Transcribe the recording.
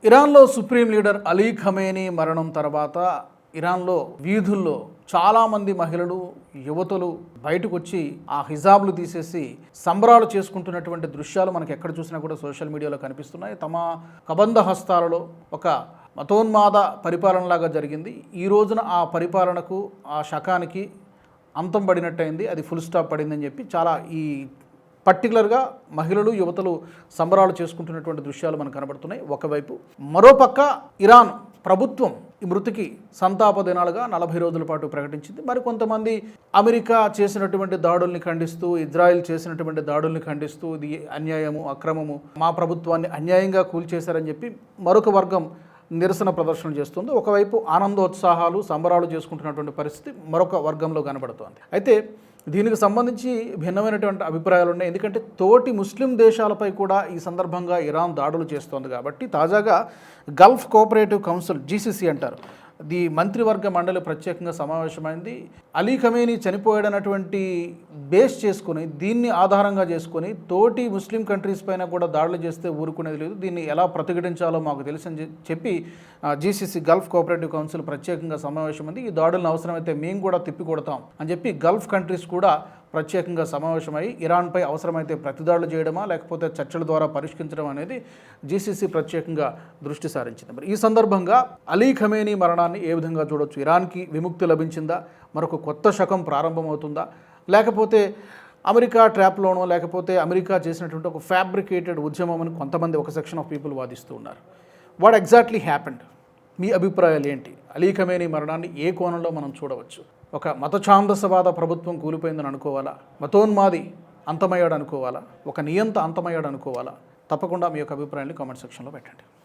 ఇరాన్లో supreme leader Ali Khamenei మరణం తర్వాత ఇరాన్లో వీధుల్లో చాలామంది మహిళలు యువతులు బయటకు వచ్చి ఆ హిజాబ్లు తీసేసి సంబరాలు చేసుకుంటున్నటువంటి దృశ్యాలు మనకి ఎక్కడ చూసినా కూడా సోషల్ మీడియాలో కనిపిస్తున్నాయి. తమ కబంధ హస్తాలలో ఒక మతోన్మాద పరిపాలనలాగా జరిగింది. ఈ రోజున ఆ పరిపాలనకు ఆ శకానికి అంతం పడినట్టయింది. అది ఫుల్ స్టాప్ పడిందని చెప్పి చాలా ఈ పర్టికులర్గా మహిళలు యువతలు సంబరాలు చేసుకుంటున్నటువంటి దృశ్యాలు మనకు కనబడుతున్నాయి ఒకవైపు. మరోపక్క ఇరాన్ ప్రభుత్వం ఈ మృతికి సంతాప దినాలుగా 40 రోజుల పాటు ప్రకటించింది. మరి కొంతమంది అమెరికా చేసినటువంటి దాడుల్ని ఖండిస్తూ, ఇజ్రాయెల్ చేసినటువంటి దాడుల్ని ఖండిస్తూ ఇది అన్యాయము, అక్రమము, మా ప్రభుత్వాన్ని అన్యాయంగా కూల్చేశారని చెప్పి మరొక వర్గం నిరసన ప్రదర్శనలు చేస్తుంది. ఒకవైపు ఆనందోత్సాహాలు సంబరాలు చేసుకుంటున్నటువంటి పరిస్థితి మరొక వర్గంలో కనబడుతోంది. అయితే దీనికి సంబంధించి భిన్నమైనటువంటి అభిప్రాయాలు ఉన్నాయి. ఎందుకంటే తోటి ముస్లిం దేశాలపై కూడా ఈ సందర్భంగా ఇరాన్ దాడులు చేస్తోంది కాబట్టి తాజాగా గల్ఫ్ కోఆపరేటివ్ కౌన్సిల్ జీసీసీ అంటారు, ది మంత్రివర్గ మండలి ప్రత్యేకంగా సమావేశమైంది. అలీ ఖమేనీ చనిపోయాడన్నటువంటి బేస్ చేసుకుని, దీన్ని ఆధారంగా చేసుకొని తోటి ముస్లిం కంట్రీస్ పైన కూడా దాడులు చేస్తే ఊరుకునేది లేదు, దీన్ని ఎలా ప్రతిఘటించాలో మాకు తెలుసని చెప్పి జీసీసీ గల్ఫ్ కోఆపరేటివ్ కౌన్సిల్ ప్రత్యేకంగా సమావేశమైంది. ఈ దాడులను అవసరమైతే మేము కూడా తిప్పికొడతాం అని చెప్పి గల్ఫ్ కంట్రీస్ కూడా ప్రత్యేకంగా సమావేశమై ఇరాన్పై అవసరమైతే ప్రతిదాడులు చేయడమా లేకపోతే చర్చల ద్వారా పరిష్కరించడం అనేది జీసీసీ ప్రత్యేకంగా దృష్టి సారించింది. మరి ఈ సందర్భంగా అలీ ఖమేనీ మరణాన్ని ఏ విధంగా చూడొచ్చు? ఇరాన్కి విముక్తి లభించిందా? మరొక కొత్త శకం ప్రారంభమవుతుందా? లేకపోతే అమెరికా ట్రాప్లోనో లేకపోతే అమెరికా చేసినటువంటి ఒక ఫ్యాబ్రికేటెడ్ ఉద్యమం అని కొంతమంది ఒక సెక్షన్ ఆఫ్ పీపుల్ వాదిస్తూ ఉన్నారు. What exactly happened? మీ అభిప్రాయాలు ఏంటి? అలీ ఖమేనీ మరణాన్ని ఏ కోణంలో మనం చూడవచ్చు? ఒక మతఛాందసవాద ప్రభుత్వం కూలిపోయిందని అనుకోవాలా? మతోన్మాది అంతమయ్యాడు అనుకోవాలా? ఒక నియంత అంతమయ్యాడు అనుకోవాలా? తప్పకుండా మీ యొక్క అభిప్రాయాన్ని కామెంట్ సెక్షన్లో పెట్టండి.